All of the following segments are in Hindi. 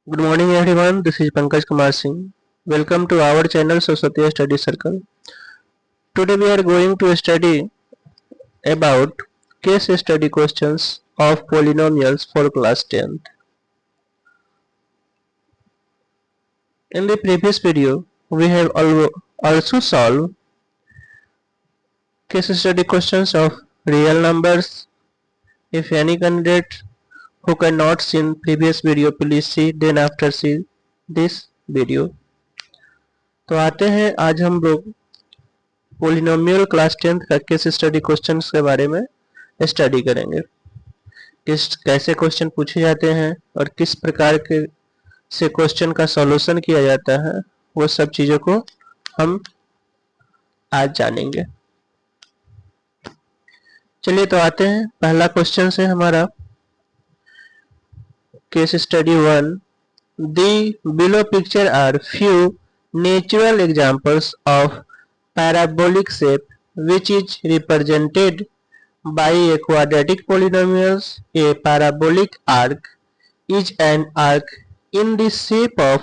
Good morning everyone, this is Pankaj Kumar Singh. Welcome to our channel Saraswati Study Circle. Today we are going to study about case study questions of polynomials for class 10th. In the previous video, we have also solved case study questions of real numbers. If any candidate who cannot see previous video, please see, then after see this video. तो आते हैं आज हम लोग पोलिनोमियल क्लास 10th का केस स्टडी क्वेश्चंस के बारे में स्टडी करेंगे। कैसे क्वेश्चन पूछे जाते हैं और किस प्रकार के से क्वेश्चन का सॉल्यूशन किया जाता है, वो सब चीजों को हम आज जानेंगे। चलिए तो आते हैं, पहला क्वेश्चन है हमारा case study 1। The below picture are few natural examples of parabolic shape which is represented by a quadratic polynomials. A parabolic arc is an arc in the shape of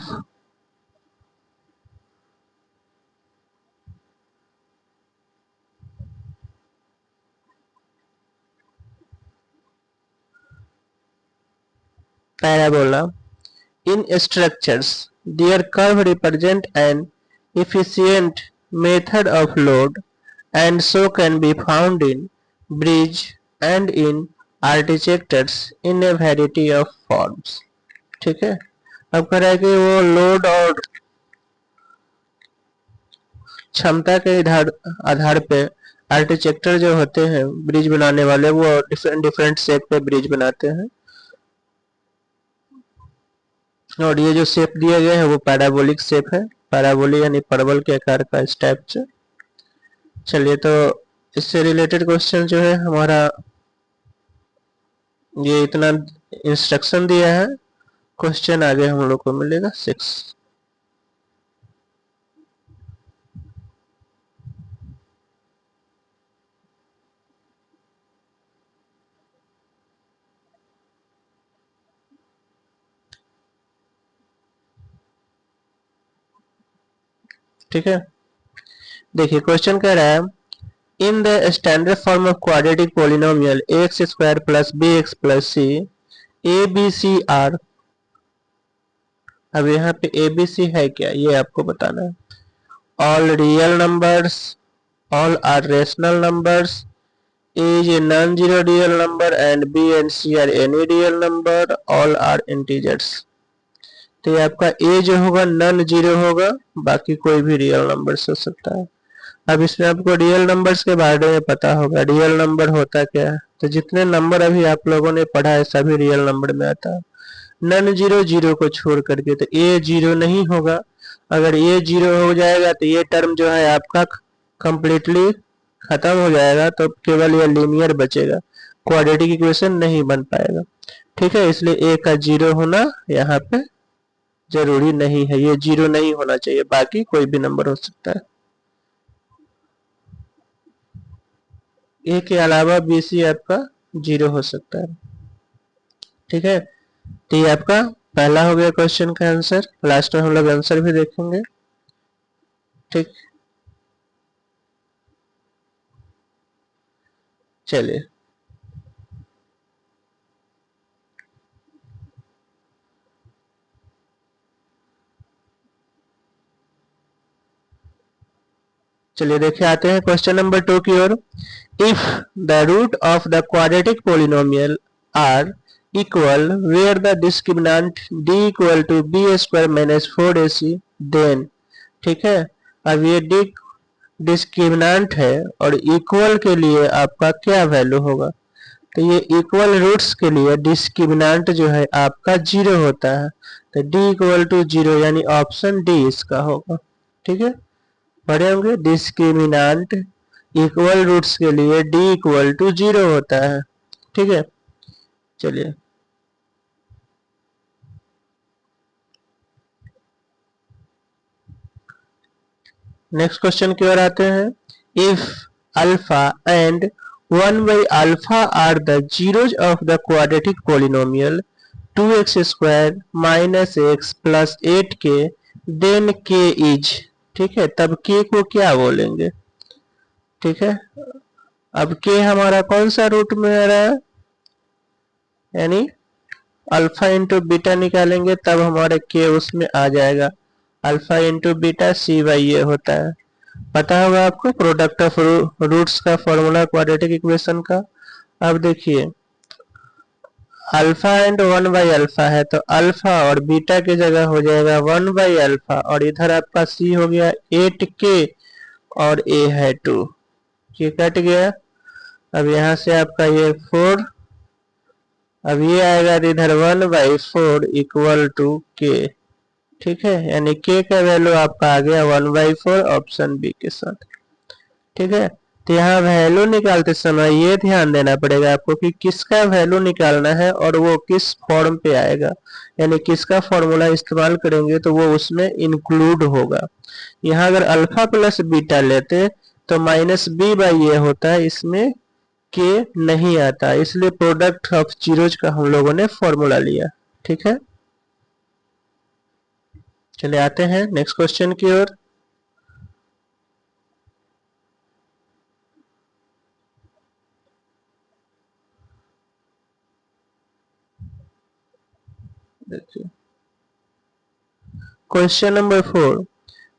parabola. In structures, their curve represent an efficient method of load and so can be found in bridge and in architectures in a variety of forms। ठीक है, अब कह रहा है कि वो लोड और क्षमता के आधार पे आर्किटेक्चर जो होते हैं ब्रिज बनाने वाले, वो डिफरेंट शेप पे ब्रिज बनाते हैं और ये जो शेप दिया गया है वो पैराबोलिक शेप है। पैराबोलिक यानी परवल के आकार का इस टाइप से। चलिए तो इससे रिलेटेड क्वेश्चन जो है हमारा, ये इतना इंस्ट्रक्शन दिया है, क्वेश्चन आगे हम लोग को मिलेगा 6। ठीक है, देखिए क्वेश्चन कह रहा है in the standard form of quadratic polynomial x square plus b x plus c a b c are. अब यहाँ पे ए बी सी है क्या, ये आपको बताना है। All real numbers, all are rational numbers, A is a non-zero real number and B and C are any real number, all are integers। तो ये आपका A जो होगा नॉन जीरो होगा, बाकी कोई भी रियल नंबर्स हो सकता है। अब इसमें आपको रियल नंबर्स के बारे में पता होगा, रियल नंबर होता क्या है। तो जितने नंबर अभी आप लोगों ने पढ़ा है सभी रियल नंबर में आता है, नॉन जीरो जीरो को छोड़ करके। तो A जीरो नहीं होगा, अगर A जीरो हो जाएगा तो ये टर्म जो है आपका कंप्लीटली खत्म हो जाएगा, तो केवल ये लीनियर बचेगा, क्वाड्रेटिक इक्वेशन नहीं बन पाएगा। ठीक है, इसलिए ए का जीरो होना यहाँ पे जरूरी नहीं है, ये जीरो नहीं होना चाहिए, बाकी कोई भी नंबर हो सकता है। ए के अलावा बी सी आपका जीरो हो सकता है। ठीक है, तो ये आपका पहला हो गया क्वेश्चन का आंसर। लास्ट में हम लोग आंसर भी देखेंगे। ठीक, चलिए चलिए देखे आते हैं क्वेश्चन नंबर 2 की ओर। If the root of the quadratic polynomial are equal where the discriminant d equal to b square minus 4ac then. ठीक है, अब ये डिस्क्रिमिनेंट है और इक्वल के लिए आपका क्या वैल्यू होगा। तो ये इक्वल रूट्स के लिए डिस्क्रिमिनेंट जो है आपका जीरो होता है, तो d इक्वल टू जीरो यानी ऑप्शन डी इसका होगा। ठीक है, पढ़े होंगे, डिस्क्रिमिनेंट इक्वल रूट्स के लिए d इक्वल टू जीरो होता है। ठीक है, चलिए नेक्स्ट क्वेश्चन की ओर आते हैं। If alpha and 1 by alpha are the zeros of the quadratic polynomial, 2x² minus x plus 8k then k is, ठीक है, तब k को क्या बोलेंगे, ठीक है। अब k हमारा कौन सा रूट में आ रहा है, यानी अल्फा इंटू बीटा निकालेंगे तब हमारे k उसमें आ जाएगा। Alpha into beta c by a होता है, पता होगा आपको प्रोडक्ट ऑफ रूट्स का फॉर्मूला क्वाड्रेटिक इक्वेशन का। अब देखिए अल्फा एंड 1 बाई अल्फा है तो अल्फा और बीटा की जगह हो जाएगा 1 बाई अल्फा, और इधर आपका सी हो गया 8k और a है 2, ये कट गया। अब यहाँ से आपका ये 4, अब ये आएगा इधर 1/4 इक्वल टू k, ठीक है, यानी k का वैल्यू आपका आ गया 1/4 ऑप्शन बी के साथ, ठीक है। तो यहाँ वैल्यू निकालते समय ये ध्यान देना पड़ेगा आपको कि किसका वैल्यू निकालना है और वो किस फॉर्म पे आएगा, यानी किसका फॉर्मूला इस्तेमाल करेंगे तो वो उसमें इंक्लूड होगा। यहाँ अगर अल्फा प्लस बीटा लेते तो माइनस बी बाई ए होता है, इसमें के नहीं आता, इसलिए प्रोडक्ट ऑफ जीरोज का हम लोगों ने फॉर्मूला लिया, ठीक है। चलिए आते हैं नेक्स्ट क्वेश्चन की ओर। देखिए question number 4,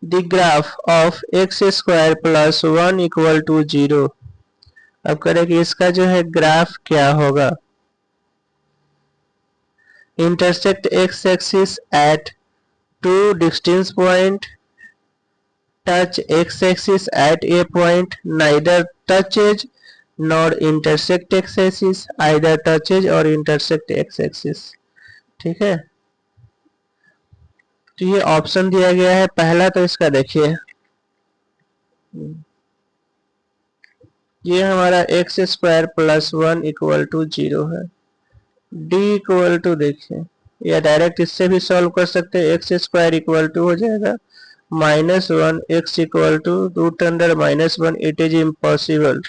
the graph of x² plus 1 equal to 0। अब करें कि इसका जो है ग्राफ क्या होगा, intersect x axis at 2 distance point, touch x axis at a point, neither touches nor intersect x axis, either touches or intersect x axis, ठीक है। तो ये ऑप्शन दिया गया है, पहला तो इसका देखिए ये हमारा x² प्लस 1 इक्वल टू 0 है, d इक्वल टू देखिए या डायरेक्ट इससे भी सॉल्व कर सकते हैं, x² इक्वल टू हो जाएगा -1, x equal to √-1, it is impossible,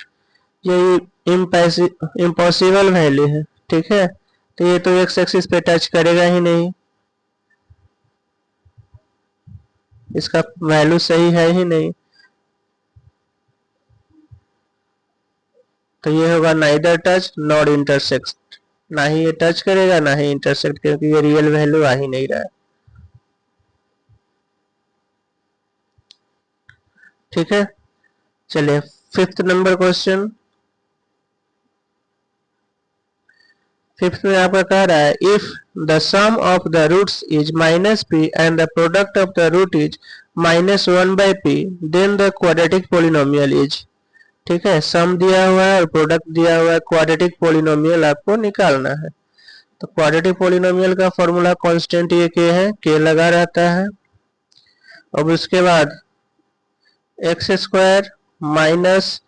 ये इम्पॉसिबल वैल्यू है, ठीक है। तो ये तो x एक्सिस पे टच करेगा ही नहीं, इसका वैल्यू सही है ही नहीं, तो ये होगा नाइदर टच नॉर इंटरसेक्ट, ना ही ये टच करेगा ना ही इंटरसेक्ट, क्योंकि ये रियल वैल्यू आ ही नहीं रहा है, ठीक है। चलिए 5th नंबर क्वेश्चन। 5th में आपका कह रहा है if the sum of the roots is -p and the product of the root is -1/p then the quadratic polynomial is, ठीक है। सम दिया हुआ है और प्रोडक्ट दिया हुआ है, क्वाड्रेटिक पॉलिनोमियल आपको निकालना है। तो क्वाड्रेटिक पॉलिनोमियल का फॉर्मूला कांस्टेंट ये k है, k लगा रहता है। अब उसके बाद x² minus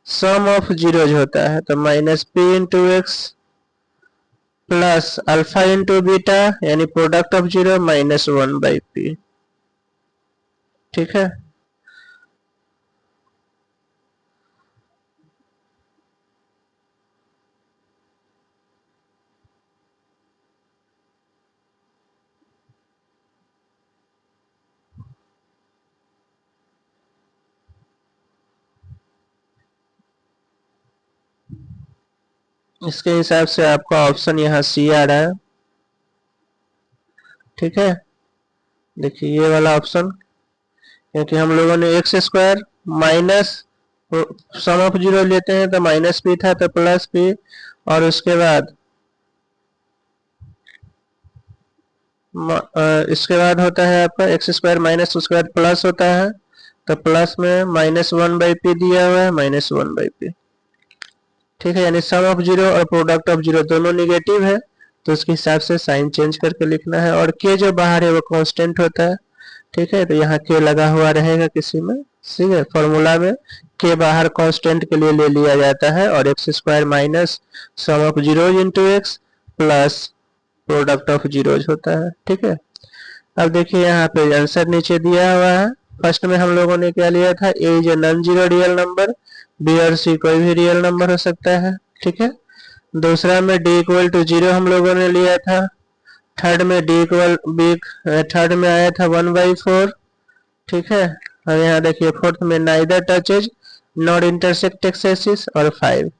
sum of zeros होता है तो -p into x plus alpha into beta यानी प्रोडक्ट ऑफ जीरो -1/p, ठीक है। इसके हिसाब से आपका ऑप्शन यहाँ सी आ रहा है, ठीक है। देखिए ये वाला ऑप्शन, क्योंकि हम लोगों ने x² minus sum of zero लेते हैं तो -p था तो +p, और उसके बाद इसके बाद होता है आपका x² माइनस उसके बाद प्लस होता है तो प्लस में -1/p दिया हुआ है -1/p, ठीक है। यानी सम ऑफ जीरो और प्रोडक्ट ऑफ जीरो दोनों निगेटिव है तो उसके हिसाब से साइन चेंज करके लिखना है, और k जो बाहर है वो कांस्टेंट होता है, ठीक है। तो यहाँ k लगा हुआ रहेगा किसी में, ठीक है। फॉर्मूला में k बाहर कांस्टेंट के लिए ले लिया जाता है और x² minus sum of zeros into x plus product of zeros होता है, ठीक है। अब देखिए यहाँ पे आंसर नीचे दिया हुआ है। फर्स्ट में हम लोगों ने क्या लिया था, A is a non zero real number, B और सी कोई भी रियल नंबर हो सकता है, ठीक है। दूसरा में डी इक्वल टू 0 हम लोगों ने लिया था, थर्ड में डी इक्वल बी, थर्ड में आया था 1/4, ठीक है। और यहाँ देखिए फोर्थ में neither touches not intersect x axis और 5।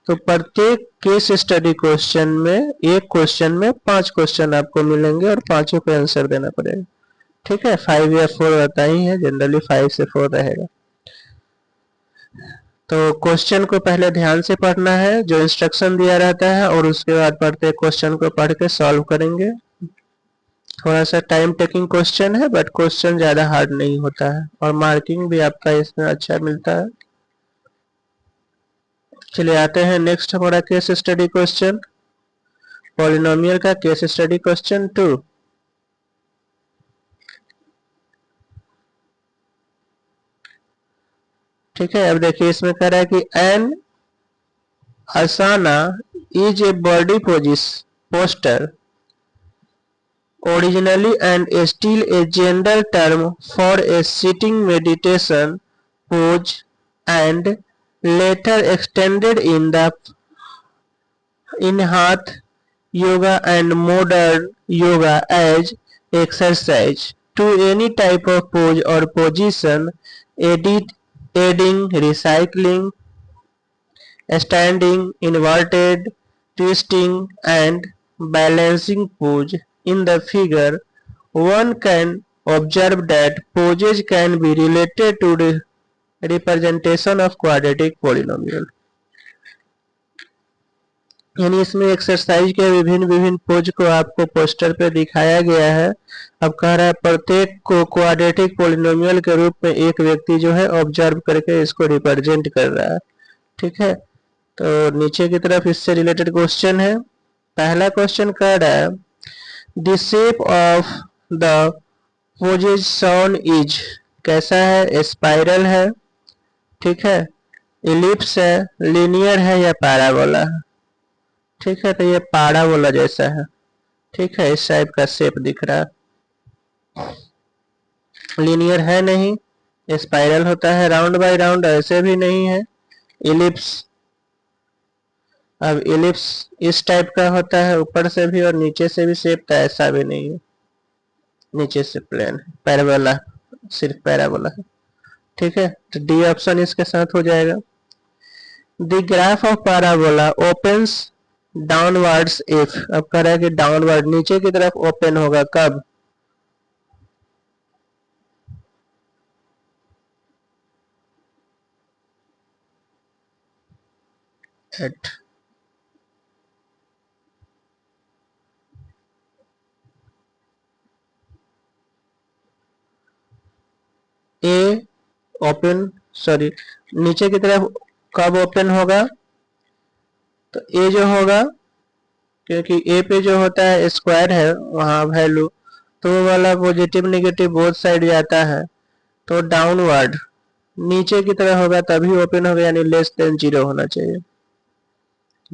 तो प्रत्येक केस स्टडी क्वेश्चन में, एक क्वेश्चन में 5 क्वेश्चन आपको मिलेंगे और पांचों पे आंसर देना पड़ेगा, ठीक है। 5 या 4 रहता ही है, जनरली 5 से 4 रहेगा। तो क्वेश्चन को पहले ध्यान से पढ़ना है, जो इंस्ट्रक्शन दिया रहता है, और उसके बाद प्रत्येक क्वेश्चन को पढ़ के सॉल्व करेंगे। थोड़ा सा टाइम टेकिंग क्वेश्चन है, बट क्वेश्चन ज्यादा हार्ड नहीं होता है, और मार्किंग भी आपका इसमें अच्छा मिलता है। चलिए आते हैं नेक्स्ट हमारा केस स्टडी क्वेश्चन, पॉलिनोमियल का केस स्टडी क्वेश्चन 2। ठीक है, अब देखिए इसमें कह रहा है कि N Asana is a body poster, originally and still a gender term for a sitting meditation pose, and later extended in Hatha yoga and modern yoga as exercise to any type of pose or position, aiding recycling, standing, inverted, twisting, and balancing pose. In the figure, one can observe that poses can be related to the representation of quadratic polynomial. यानी इसमें एक्सरसाइज के विभिन्न विभिन्न पोज को आपको पोस्टर पे दिखाया गया है। अब कह रहा है प्रत्येक को क्वाड्रेटिक पोलिनोमियल के रूप में एक व्यक्ति जो है ऑब्जर्व करके इसको रिप्रेजेंट कर रहा है, ठीक है। तो नीचे की तरफ इससे रिलेटेड क्वेश्चन है। पहला क्वेश्चन कह रहा है the shape of the poses shown is, कैसा है, स्पाइरल है, ठीक है, इलिप्स है, लीनियर है या पैराबोला है, ठीक है। तो ये पैराबोला जैसा है, ठीक है, इस टाइप का शेप दिख रहा है। लीनियर है नहीं, स्पाइरल होता है राउंड बाय राउंड, ऐसे भी नहीं है। इलिप्स, अब इलिप्स इस टाइप का होता है, ऊपर से भी और नीचे से भी शेप, तो ऐसा भी नहीं है, नीचे से प्लेन है। पैराबोला, सिर्फ पैराबोला है, ठीक है। तो डी ऑप्शन इसके साथ हो जाएगा। The graph of parabola opens downwards if, अब कह रहा है कि डाउनवर्ड नीचे की तरफ ओपन होगा कब, एट ए ओपन, सॉरी, नीचे की तरफ कब ओपन होगा, तो ए जो होगा, क्योंकि ए पे जो होता है स्क्वायर है वहां वैल्यू, तो वो वाला पॉजिटिव नेगेटिव बोथ साइड जाता है, तो डाउनवर्ड नीचे की तरफ होगा तभी ओपन होगा, यानी लेस देन 0 होना चाहिए।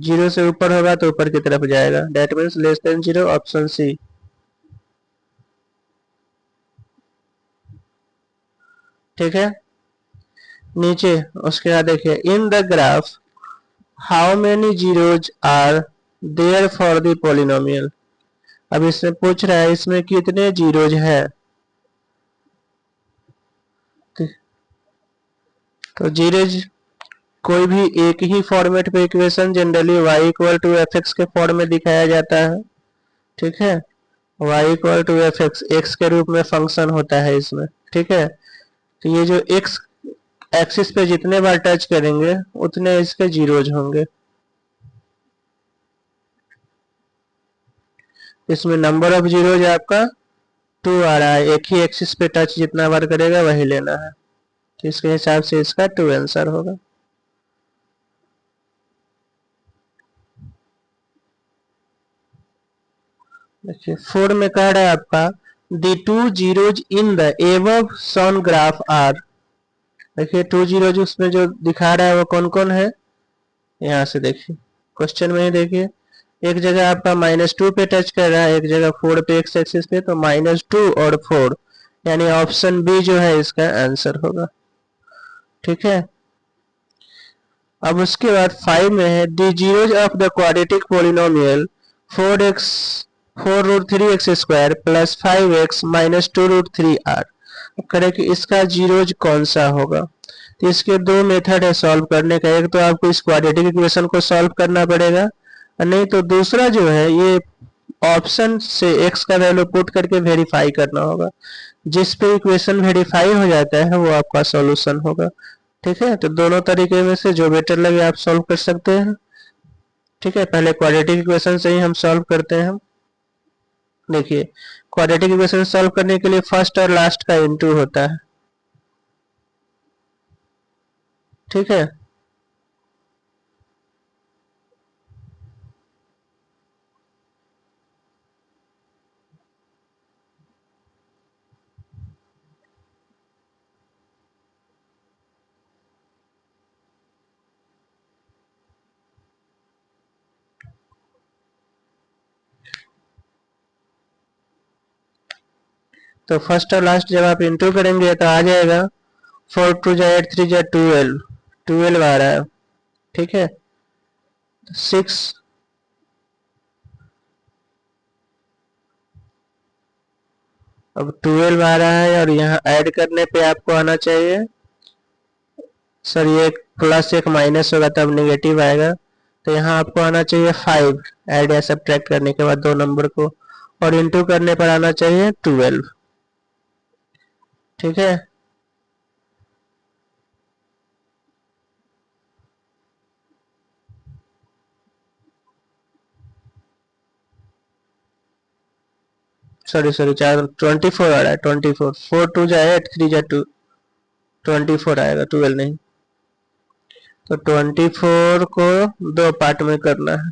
0 से ऊपर होगा तो ऊपर की तरफ जाएगा, that means less than 0, option C. ठीक है, नीचे उसके बाद देखिए in the graph how many zeros are there for the polynomial. अब इसमें पूछ रहा है इसमें कितने जीरोज है, तो जीरोज कोई भी एक ही फॉर्मेट पे equation generally y equal to F X के फॉर्म में दिखाया जाता है, ठीक है। y equal to F X X के रूप में फंक्शन होता है इसमें, ठीक है। तो ये जो x एक्सिस पे जितने बार टच करेंगे उतने इसके जीरोज होंगे। इसमें नंबर ऑफ जीरोज आपका 2 आ रहा है, एक ही एक्सिस पे टच जितना बार करेगा वही लेना है, तो इसके हिसाब से इसका 2 आंसर होगा। देखिए 4 में कह रहा है आपका the two zeros in the above shown graph are, देखिए 2 zeros उसमें जो दिखा रहा है वो कौन कौन है, यहाँ से देखिए क्वेश्चन में ही देखिए, एक जगह आपका -2 पे टच कर रहा है, एक जगह 4 पे एक्स एक्सिस पे, तो -2 और 4, यानी ऑप्शन बी जो है इसका आंसर होगा, ठीक है। अब उसके बाद 5 में है the zeros of the quadratic polynomial 4x 4√3x² plus 5x minus 2√3r। अब करें कि इसका जीरोज कौन सा होगा। तो इसके दो मेथड है सॉल्व करने का, एक तो आपको इस क्वाड्रेटिक इक्वेशन को सॉल्व करना पड़ेगा, और नहीं तो दूसरा जो है ये ऑप्शन से x का वैल्यू पुट करके वेरीफाई करना होगा। जिस पे इक्वेशन वेरीफाई हो जाता है वो आपका सॉल्यूशन होगा। ठीक है, तो दोनों तरीके में से जो बेटर लगे आप सॉल्व कर सकते हैं। ठीक है, पहले क्वाड्रेटिक इक्वेशन से ही हम सॉल्व करते हैं। देखिए, क्वाड्रेटिक इक्वेशन सॉल्व करने के लिए फर्स्ट और लास्ट का इनटू होता है। ठीक है, तो फर्स्ट और लास्ट जब आप इंटू करेंगे तो आ जाएगा 4 2 जा 8 3 जा 12 आ रहा है। ठीक है, 6 अब 12 आ रहा है, और यहाँ ऐड करने पे आपको आना चाहिए, सर ये प्लस एक माइनस होगा तब नेगेटिव आएगा, तो यहाँ आपको आना चाहिए 5 ऐड या सब्ट्रैक्ट करने के बाद दो नंबर को, और इंटू करने पर आना चाहिए 12। ठीक है, सॉरी सॉरी 24 आ रहा है, 24 4 2 जा 8 3 जा 2 24 आएगा, 12 नहीं। तो 24 को दो पार्ट में करना है।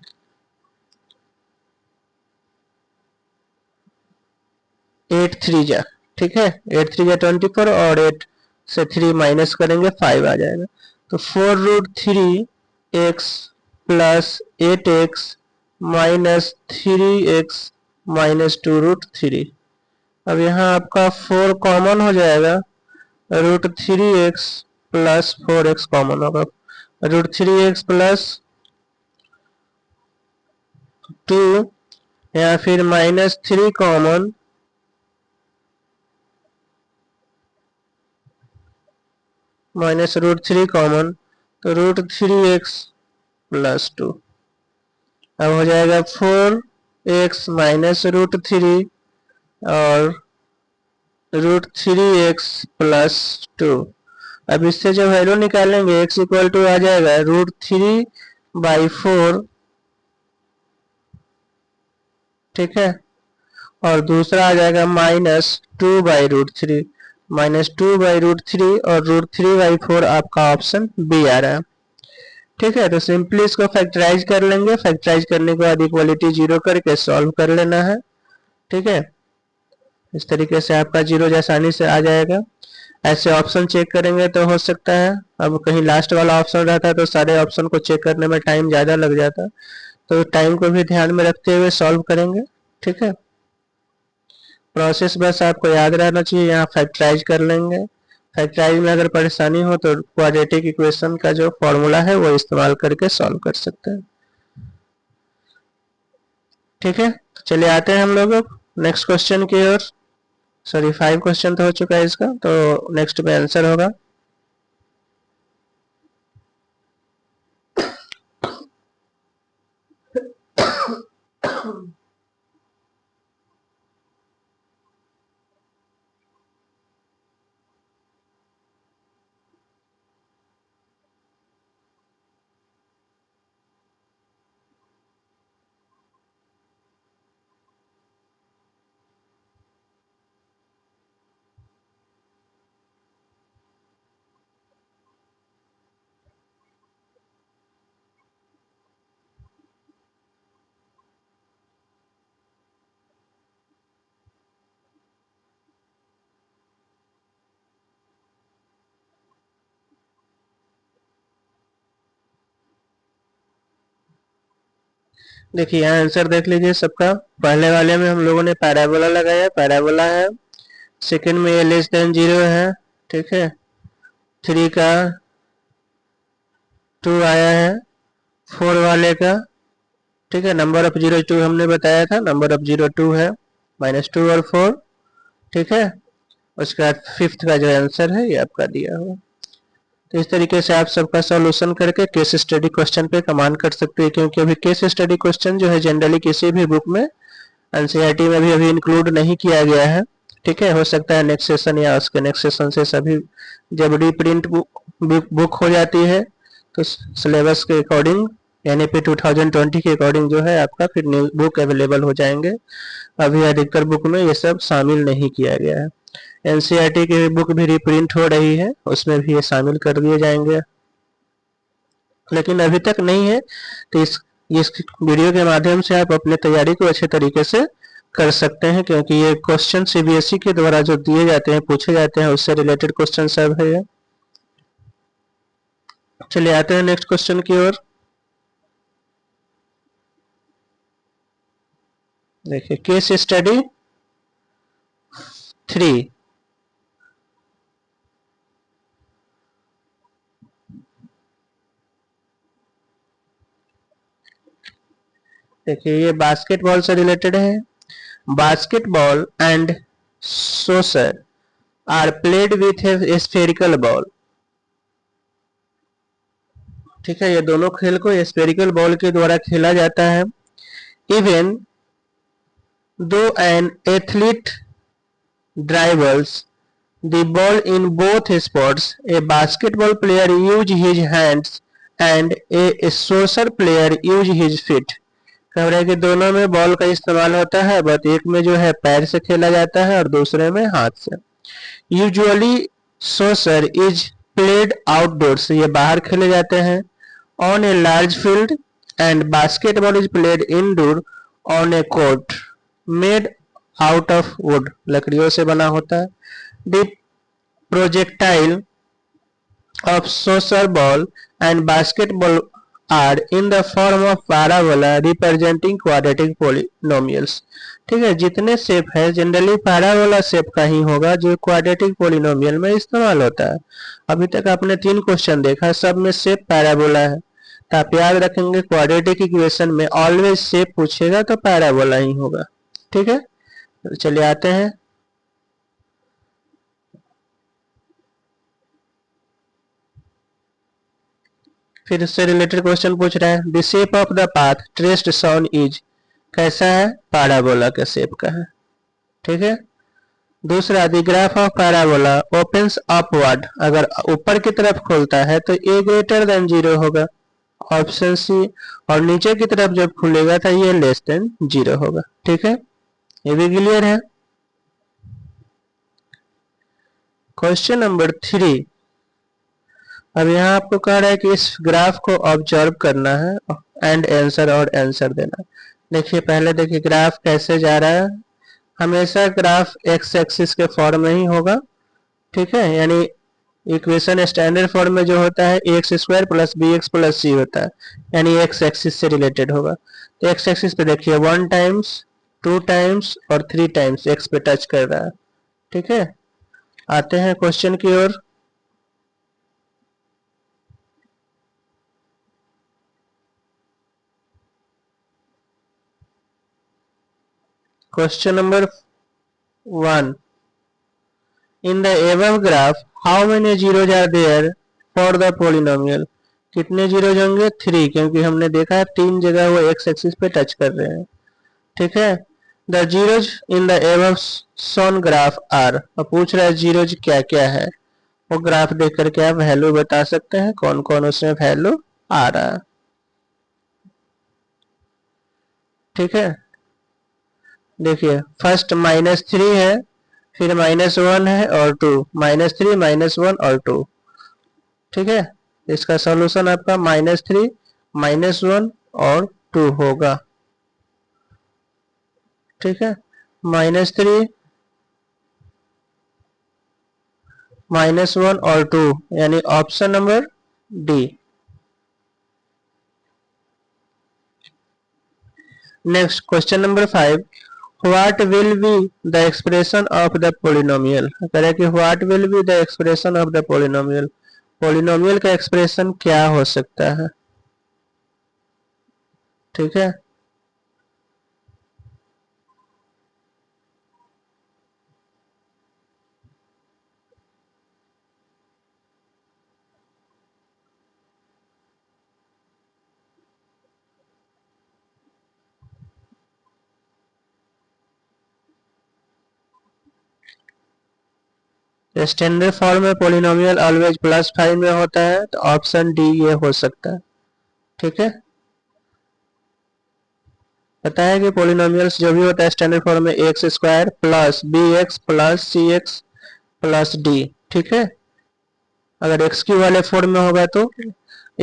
8 3 जा, ठीक है, 8 3 जा 24, और 8 से 3 माइनस करेंगे 5 आ जाएगा। तो 4√3x plus 8x minus 3x minus 2√3। अब यहाँ आपका 4 कॉमन हो जाएगा, √3x प्लस 4x कॉमन होगा, √3x प्लस 2 या फिर माइनस 3 कॉमन, माइनस √3 कॉमन, तो √3x प्लस 2। अब हो जाएगा 4x माइनस √3 और √3x प्लस 2। अब इससे जब वैल्यू निकालेंगे x इक्वल टू आ जाएगा √3/4। ठीक है, और दूसरा आ जाएगा -2/√3, -2/√3 और √3/4 आपका ऑप्शन बी आ रहा है। ठीक है, तो सिंपली इसको फैक्टराइज कर लेंगे, फैक्टराइज करने के बाद इक्वलिटी जीरो करके सॉल्व कर लेना है। ठीक है, इस तरीके से आपका जीरो आसानी से आ जाएगा। ऐसे ऑप्शन चेक करेंगे तो हो सकता है, अब कहीं लास्ट वाला ऑप्शन रहता है तो सारे ऑप्शन को चेक करने में टाइम ज़्यादा लग जाता है, तो टाइम को भी ध्यान में रखते हुए सॉल्व करेंगे। ठीक है, प्रोसेस बस आपको याद रहना चाहिए, यहाँ फैक्टराइज कर लेंगे। फैक्टराइज में अगर परेशानी हो तो क्वाड्रेटिक इक्वेशन का जो फॉर्मूला है वो इस्तेमाल करके सॉल्व कर सकते हैं। ठीक है, चलिए आते हैं हम लोग नेक्स्ट क्वेश्चन की ओर। सॉरी 5 क्वेश्चन तो हो चुका है इसका, तो नेक्स्ट में आंसर होगा। देखिए यहाँ आंसर देख लीजिए सबका। पहले वाले में हम लोगों ने पैराबोला लगाया, पैराबोला है। सेकंड में ये लेस देन 0 है। ठीक है, 3 का 2 आया है, 4 वाले का ठीक है, नंबर ऑफ 02 हमने बताया था, नंबर ऑफ 02 है -2 और 4। ठीक है, उसके बाद फिफ्थ का जो आंसर है ये आपका दिया हुआ। तो इस तरीके से आप सबका सॉल्यूशन करके केस स्टडी क्वेश्चन पे कमांड कर सकते हैं, क्योंकि अभी केस स्टडी क्वेश्चन जो है जनरली किसी भी बुक में एनसीईआरटी में भी अभी इंक्लूड नहीं किया गया है। ठीक है, हो सकता है नेक्स्ट सेशन या उसके नेक्स्ट सेशन से सभी जब रीप्रिंट बुक हो जाती है तो सिलेबस के अकॉर्डिंग यानी कि 2020 के अकॉर्डिंग जो है आपका फिर न्यू बुक अवेलेबल हो जाएंगे। अभी अधिकतर बुक में ये सब शामिल नहीं किया गया है। एनसीईआरटी की बुक भी रिप्रिंट हो रही है, उसमें भी ये शामिल कर दिए जाएंगे, लेकिन अभी तक नहीं है। तो इस वीडियो के माध्यम से आप अपने तैयारी को अच्छे तरीके से कर सकते हैं, क्योंकि ये क्वेश्चन सीबीएसई के द्वारा जो दिए जाते हैं, पूछे जाते हैं, उससे रिलेटेड क्वेश्चन सब है। चलिए आते हैं नेक्स्ट क्वेश्चन की ओर। देखिए केस स्टडी 3। देखिए ये बास्केटबॉल से रिलेटेड है। Basketball and soccer are played with a spherical ball. ठीक है, ये दोनों खेल को स्फेरिकल बॉल के द्वारा खेला जाता है। Even though an athlete drivers the ball in both sports, a basketball player use his hands and a soccer player use his feet। कह रहा है कि दोनों में बॉल का इस्तेमाल होता है, बट एक में जो है पैर से खेला जाता है और दूसरे में हाथ से। Usually soccer is played outdoors, ये बाहर खेले जाते हैं। On a large field and basketball is played indoor on a court made out of would, लकड़ियों से बना होता है। The projectile of soccer ball and basketball are in the form of parabola representing quadratic polynomials। ठीक है, जितने शेप है जनरली पैराबोला शेप का ही होगा जो क्वाड्रेटिक पोलिनोमियल में इस्तेमाल होता है। अभी तक आपने 3 क्वेश्चन देखा, सब में शेप पैराबोला है, तो आप याद रखेंगे क्वाड्रेटिक इक्वेशन में ऑलवेज शेप पूछेगा तो पैराबोला ही होगा। ठीक है, चलिए आते हैं। फिर इससे रिलेटेड क्वेश्चन पूछ रहा है the shape of the path traced shown is, कैसा है, पैराबोला के शेप का है। ठीक है, दूसरा the graph of parabola opens upward, अगर ऊपर की तरफ खोलता है तो ए ग्रेटर देन 0 होगा, ऑप्शन सी। और नीचे की तरफ जब खुलेगा तो ये लेस देन 0 होगा। ठीक है, ये भी क्लियर है। Question number 3। अब यहाँ आपको कह रहा है कि इस ग्राफ को ऑब्जर्व करना है एंड आंसर और आंसर देना। देखिए पहले देखिए ग्राफ कैसे जा रहा है। हमेशा ग्राफ एक्स एक्सिस के फॉर्म में ही होगा। ठीक है, यानी इक्वेशन स्टैंडर्ड फॉर्म में जो होता है x square plus b x plus c होता है, यानी एक्स एक्सिस से रिलेटेड होगा। तो एक्स एक्सिस पे देखिए 1 टाइम्स 2 टाइम्स और 3 टाइम्स एक्स पे टच कर रहा है। ठीक है, आते हैं क्वेश्चन की ओर। Question number 1. In the above graph, how many zeros are there for the polynomial? कितने जीरोज होंगे? 3, क्योंकि हमने देखा है 3 जगह वो एक्स एक्सिस पे टच कर रहे हैं। ठीक है, the zeros in the above shown graph are, और पूछ रहा है जीरोज क्या क्या है। वो ग्राफ देख करके आप वैल्यू बता सकते हैं कौन कौन उसमें वैल्यू आ रहा है। ठीक है, देखिए फर्स्ट -3 है, फिर -1 है और 2, -3 -1 और 2। ठीक है, इसका सॉल्यूशन आपका -3 -1 और 2 होगा। ठीक है, -3 -1 और 2 यानी option number D. Next question number 5। What will be the expression of the polynomial? करें कि what will be the expression of the polynomial? polynomial का एक्सप्रेशन क्या हो सकता है? ठीक है, स्टैंडर्ड फॉर्म में पॉलिनोमियल ऑलवेज +5 में होता है, तो ऑप्शन डी ये हो सकता है। ठीक है, पता है कि पॉलिनोमियल्स जो भी होता है स्टैंडर्ड फॉर्म में x² plus bx plus cx plus d। ठीक है, अगर x³ वाले फॉर्म में होगा तो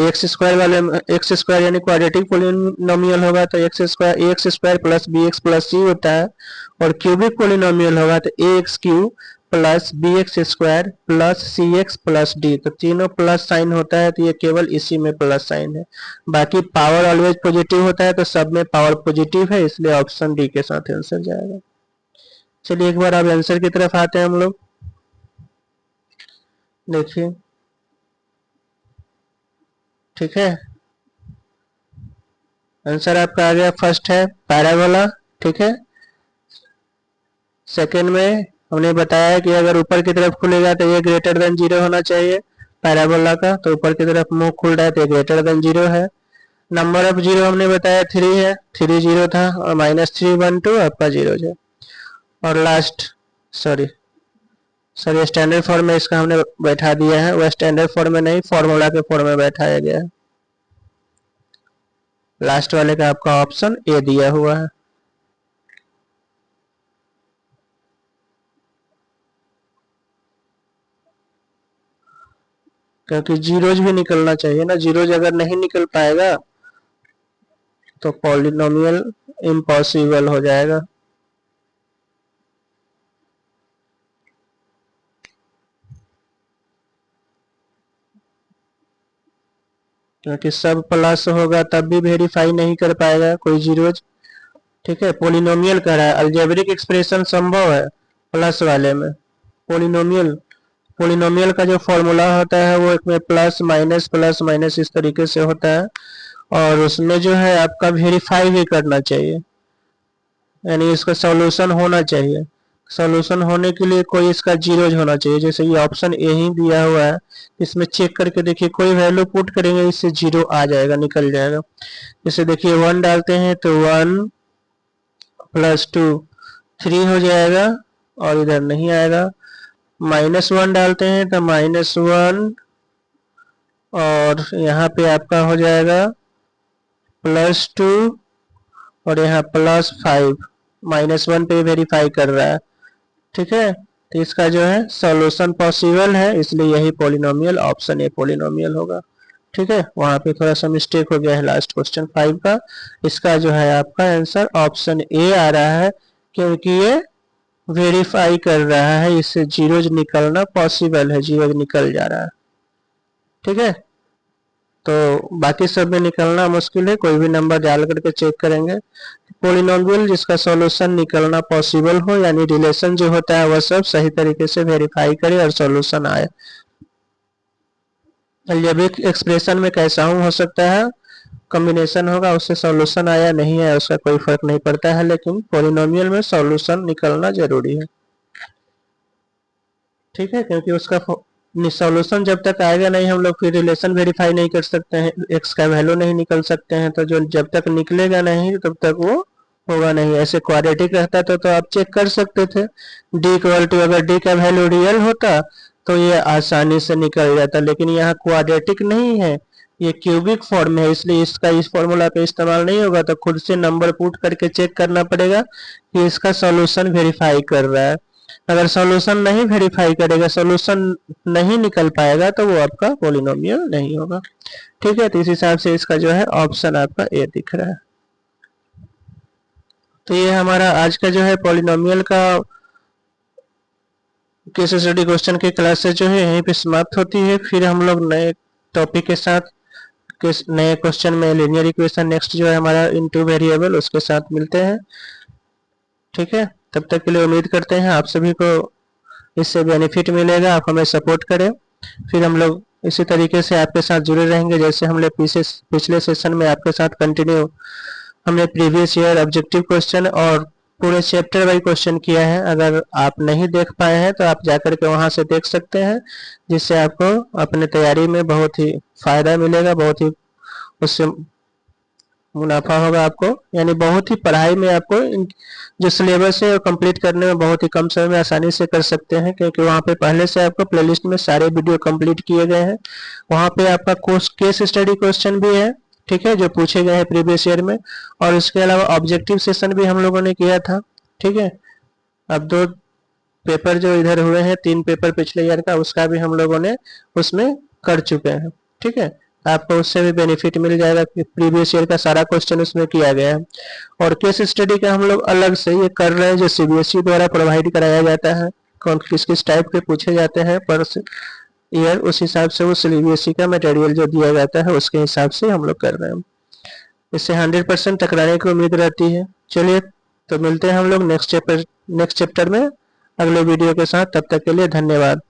x² वाले x² यानी क्वाड्रेटिक पॉलिनोमियल होगा तो x² plus bx plus c होता है, और क्यूबिक पॉलिनोमियल होगा तो ax³ plus bx² plus cx plus d। तो तीनों प्लस साइन होता है, तो ये केवल इसी में प्लस साइन है। बाकी पावर ऑलवेज पॉजिटिव होता है, तो सब में पावर पॉजिटिव है, इसलिए ऑप्शन डी के साथ आंसर जाएगा। चलिए एक बार आप आंसर की तरफ आते हैं हम लोग। देखिए, ठीक है, आंसर आपका आ गया। फर्स्ट है पैराबोला। ठीक है, सेकंड में हमने बताया कि अगर ऊपर की तरफ खुलेगा तो ये ग्रेटर देन 0 होना चाहिए पैराबोला का, तो ऊपर की तरफ मुंह खुल रहा है तो ये ग्रेटर देन 0 है। नंबर ऑफ 0 हमने बताया 3 है, 3 0 था, और -3 1 2 आपका 0 है। और लास्ट सॉरी स्टैंडर्ड फॉर्म में इसका हमने बैठा दिया है, वह स्टैंडर्ड फॉर्म में नहीं, फॉर्मूला के फॉर्म में बैठाया गया है। लास्ट वाले का आपका ऑप्शन ए दिया हुआ है। क्योंकि जीरोज भी निकलना चाहिए ना, जीरोज अगर नहीं निकल पाएगा तो पॉलिनोमियल इम्पॉसिबल हो जाएगा। क्योंकि सब प्लस होगा तब भी वेरीफाई नहीं कर पाएगा कोई जीरोज। ठीक है, पॉलिनोमियल कह रहा है, अलजेब्रिक एक्सप्रेशन संभव है प्लस वाले में। पॉलिनोमियल का जो फॉर्मूला होता है वो एक में प्लस माइनस इस तरीके से होता है, और उसमें जो है आपका वेरीफाई भी करना चाहिए, यानी इसका सॉल्यूशन होना चाहिए। सॉल्यूशन होने के लिए कोई इसका जीरोज होना चाहिए। जैसे ये ऑप्शन ए ही दिया हुआ है, इसमें चेक करके देखिए, कोई वैल्यू पुट करेंगे इससे 0 आ जाएगा, निकल जाएगा। जैसे देखिए 1 डालते हैं तो 1 + 2 3 हो जाएगा, और इधर नहीं आएगा। -1 डालते हैं तो -1, और यहाँ पे आपका हो जाएगा +2, और यहाँ +5, -1 पे वेरीफाई कर रहा है। ठीक है, तो इसका जो है सॉल्यूशन पॉसिबल है, इसलिए यही पॉलिनोमियल ऑप्शन ए पॉलिनोमियल होगा। ठीक है, वहां पे थोड़ा सा मिस्टेक हो गया है लास्ट क्वेश्चन 5 का। इसका जो है आपका आंसर ऑप्शन ए आ रहा है, क्योंकि ये वेरीफाई कर रहा है, इससे जीरोज निकलना पॉसिबल है, जीरोज निकल जा रहा है। ठीक है, तो बाकी सब में निकलना मुश्किल है, कोई भी नंबर डाल करके चेक करेंगे। पॉलिनोमियल जिसका सॉल्यूशन निकलना पॉसिबल हो, यानी रिलेशन जो होता है वह सब सही तरीके से वेरीफाई करे और सॉल्यूशन आए। अलजेब्रिक एक्सप्रेशन में कैसा हो सकता है, कॉम्बिनेशन होगा, उससे सॉल्यूशन आया नहीं है उसका कोई फर्क नहीं पड़ता है, लेकिन पॉलिनोमियल में सॉल्यूशन निकलना जरूरी है। ठीक है, क्योंकि उसका सॉल्यूशन जब तक आएगा नहीं, हम लोग फिर रिलेशन वेरीफाई नहीं कर सकते हैं, एक्स का वैल्यू नहीं निकल सकते हैं, तो जो जब तक निकलेगा नहीं तब तक वो होगा नहीं। ऐसे क्वाड्रेटिक रहता तो आप चेक कर सकते थे, डी इक्वल टू, अगर डी का वैल्यू रियल होता तो ये आसानी से निकल जाता, लेकिन यहाँ क्वाड्रेटिक नहीं है, ये क्यूबिक फॉर्म है, इसलिए इसका इस फॉर्मूला पे इस्तेमाल नहीं होगा, तो खुद से नंबर पुट करके चेक करना पड़ेगा कि इसका सॉल्यूशन वेरीफाई कर रहा है। अगर सॉल्यूशन नहीं वेरीफाई करेगा, सॉल्यूशन नहीं निकल पाएगा, तो वो आपका पॉलिनोमियल नहीं होगा। ठीक है, तो इस हिसाब से इसका जो है ऑप्शन आपका ए दिख रहा है। तो ये हमारा आज का जो है पॉलिनोमियल का केस स्टडी क्वेश्चन की क्लासेस जो है यहीं पे समाप्त होती है। फिर हम लोग नए टॉपिक के साथ नए क्वेश्चन में लीनियर इक्वेशन नेक्स्ट जो है हमारा इनटू वेरिएबल, उसके साथ मिलते हैं। ठीक है, तब तक के लिए उम्मीद करते हैं आप सभी को इससे बेनिफिट मिलेगा, आप हमें सपोर्ट करें। फिर हम लोग इसी तरीके से आपके साथ जुड़े रहेंगे, जैसे हमने पिछले सेशन में आपके साथ कंटिन्यू हमने प्रीवियस ईयर ऑब्जेक्टिव क्वेश्चन और पूरे चैप्टर वाइज क्वेश्चन किया है। अगर आप नहीं देख पाए हैं तो आप जाकर के वहां से देख सकते हैं, जिससे आपको अपने तैयारी में बहुत ही फायदा मिलेगा, बहुत ही उससे मुनाफा होगा आपको। यानी बहुत ही पढ़ाई में आपको जो सिलेबस है वो कंप्लीट करने में बहुत ही कम समय में आसानी से कर सकते हैं, क्योंकि वहाँ पे पहले से आपको प्लेलिस्ट में सारे वीडियो कंप्लीट किए गए हैं। वहाँ पे आपका कोर्स केस स्टडी क्वेश्चन भी है, ठीक है, जो पूछे गए हैं प्रीवियस ईयर में। और इसके अलावा ऑब्जेक्टिव सेशन भी हम लोगों ने किया था, ठीक है। अब 2 पेपर जो इधर हुए हैं, 3 पेपर पिछले ईयर का, उसका भी हम लोगों ने उसमें कर चुके हैं, ठीक है। आपको उससे भी बेनिफिट मिल जाएगा कि प्रीवियस ईयर का सारा क्वेश्चन उसमें किया गया है। और केस स्टडी का हम लोग अलग से ये कर रहे हैं, जो सीबीएसई द्वारा प्रोवाइड कराया जाता है, कौन किस किस टाइप के पूछे जाते हैं पर ईयर, उस हिसाब से वो सीबीएसई का मटेरियल जो दिया जाता है उसके हिसाब से हम लोग कर रहे हैं। इससे 100% टकराने की उम्मीद रहती है। चलिए, तो मिलते हैं हम लोग नेक्स्ट चैप्टर में अगले वीडियो के साथ। तब तक के लिए धन्यवाद।